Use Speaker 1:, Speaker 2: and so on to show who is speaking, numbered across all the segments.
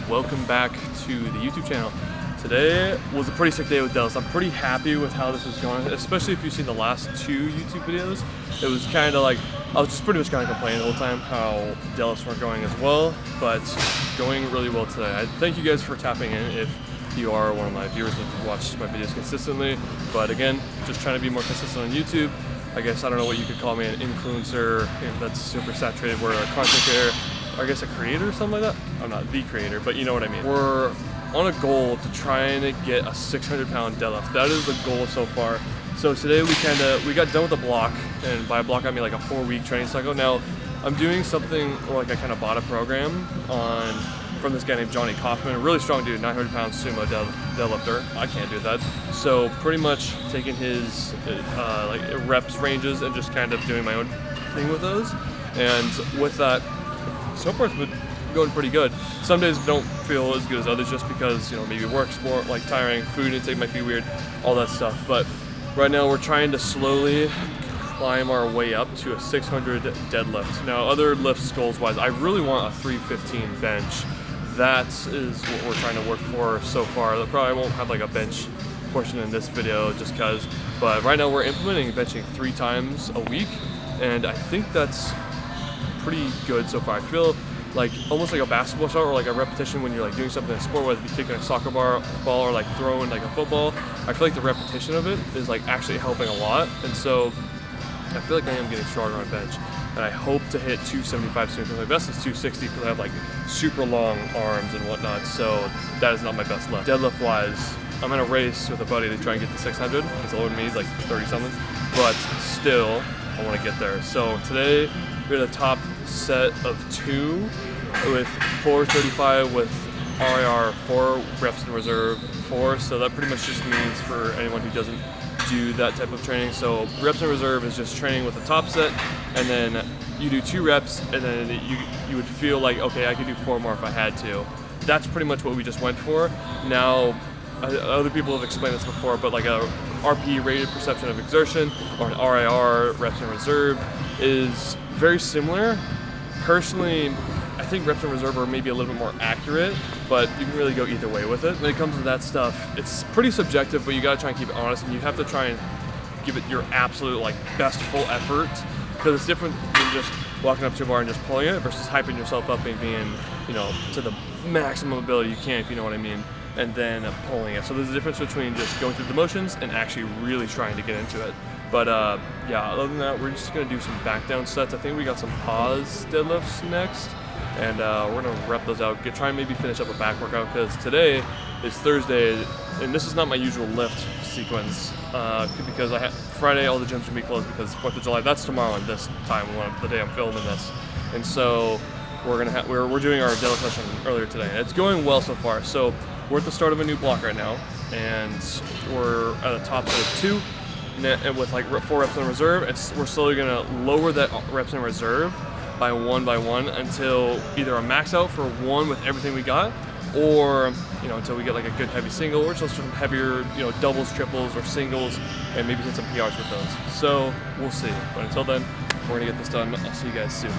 Speaker 1: Welcome back to the YouTube channel. Today was a pretty sick day with deadlifts. I'm pretty happy with how this is going, especially if you've seen the last two YouTube videos. It was kind of like, I was just pretty much kind of complaining the whole time how deadlifts weren't going as well, but going really well today. I thank you guys for tapping in if you are one of my viewers that have watched my videos consistently. But again, just trying to be more consistent on YouTube. I guess, I don't know what you could call me, an influencer, that's super saturated, where a content creator, I guess a creator or something like that. I'm not the creator, but you know what I mean. We're on a goal to try and get a 600-pound deadlift. That is the goal so far. So today we got done with the block, and by a block I mean like a 4-week training cycle. Now I'm doing something like I kind of bought a program from this guy named Johnny Kaufman, a really strong dude, 900-pound sumo deadlifter. I can't do that. So pretty much taking his like reps ranges and just kind of doing my own thing with those. And with that, so far it's been going pretty good. Some days don't feel as good as others just because, you know, maybe work's more like tiring, food intake might be weird, all that stuff. But right now we're trying to slowly climb our way up to a 600 deadlift. Now other lifts goals wise, I really want a 315 bench. That is what we're trying to work for so far. I probably won't have like a bench portion in this video just because, but right now we're implementing benching 3 times a week, and I think that's pretty good so far. I feel like almost like a basketball shot or like a repetition when you're like doing something in sport, whether it be kicking a soccer ball or like throwing like a football. I feel like the repetition of it is like actually helping a lot, and so I feel like I am getting stronger on bench. And I hope to hit 275 soon, because my best is 260 because I have like super long arms and whatnot, so that is not my best lift. Deadlift wise, I'm in a race with a buddy to try and get to 600. He's older than me, he's like 30 something, but still I want to get there. So today we had a top set of 2 with 435 with RIR, 4 reps in reserve, 4, so that pretty much just means for anyone who doesn't do that type of training. So reps in reserve is just training with the top set, and then you do 2 reps, and then you would feel like, okay, I could do 4 more if I had to. That's pretty much what we just went for. Now, other people have explained this before, but like a RP, rated perception of exertion, or an RIR, reps in reserve, is very similar. Personally, I I think reps in reserve are maybe a little bit more accurate, but you can really go either way with it. When it comes to that stuff, it's pretty subjective, but you gotta try and keep it honest, and you have to try and give it your absolute like best full effort, because it's different than just walking up to a bar and just pulling it versus hyping yourself up and being, you know, to the maximum ability you can, if you know what I mean, and then pulling it. So there's a difference between just going through the motions and actually really trying to get into it. But yeah, other than that, we're just gonna do some back down sets. I think we got some pause deadlifts next, and we're gonna rep those out. Try and maybe finish up a back workout, because today is Thursday, and this is not my usual lift sequence, because Friday all the gyms will be closed because 4th of July. That's tomorrow at this time, the day I'm filming this, and so we're doing our deadlift session earlier today, and it's going well so far. So we're at the start of a new block right now, and we're at a top set of 2. And with like 4 reps in reserve, we're slowly gonna lower that reps in reserve by one until either a max out for 1 with everything we got, or you know, until we get like a good heavy single, or just some heavier, you know, doubles, triples, or singles, and maybe hit some PRs with those. So we'll see. But until then, we're gonna get this done. I'll see you guys soon.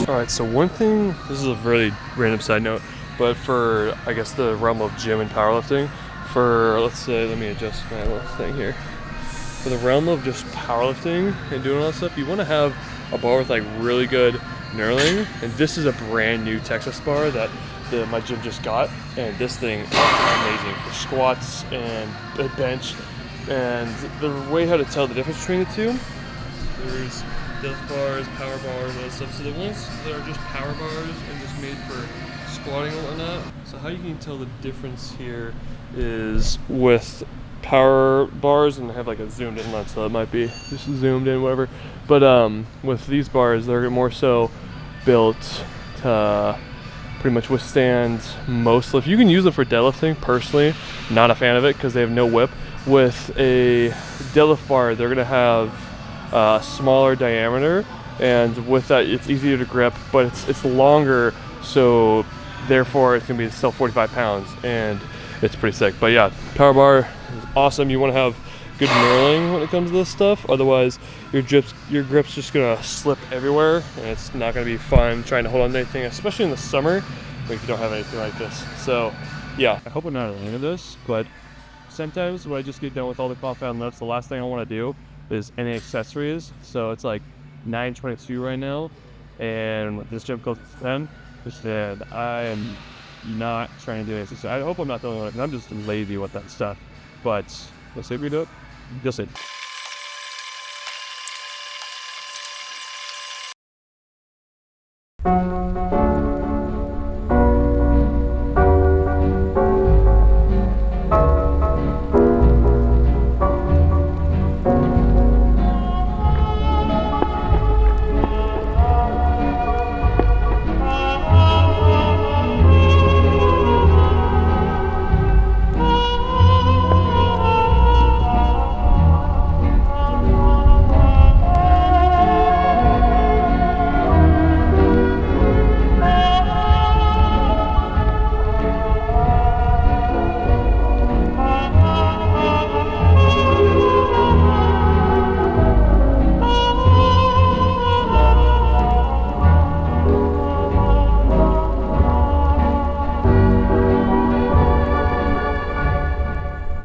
Speaker 1: Alright, so one thing, this is a really random side note, but for, I guess, the realm of gym and powerlifting, for, let's say, let me adjust my little thing here. For the realm of just powerlifting and doing all that stuff, you want to have a bar with like really good knurling, and this is a brand new Texas bar that my gym just got, and this thing is amazing for squats and bench. And the way how to tell the difference between the two, there's deadlift bars, power bars, all that stuff. So the ones that are just power bars and just made for squatting and whatnot. So how you can tell the difference here is with power bars, and I have like a zoomed in lens, so it might be just zoomed in, whatever. But with these bars, they're more so built to pretty much withstand most lift. You can use them for deadlifting. Personally, not a fan of it because they have no whip. With a deadlift bar, they're gonna have a smaller diameter, and with that it's easier to grip, but it's longer, so therefore it's gonna be still 45 pounds, and it's pretty sick. But yeah, power bar is awesome. You want to have good knurling when it comes to this stuff, otherwise your grip's just gonna slip everywhere, and it's not gonna be fun trying to hold on to anything, especially in the summer if you don't have anything like this. So yeah, I hope I'm not at this, but sometimes when I just get done with all the compound lifts, the last thing I want to do is any accessories. So it's like 9:22 right now, and this gym closes at 10. And I am not trying to do anything. So I hope I'm not the only one, because I'm just lazy with that stuff. But let's see if we do it. You'll see.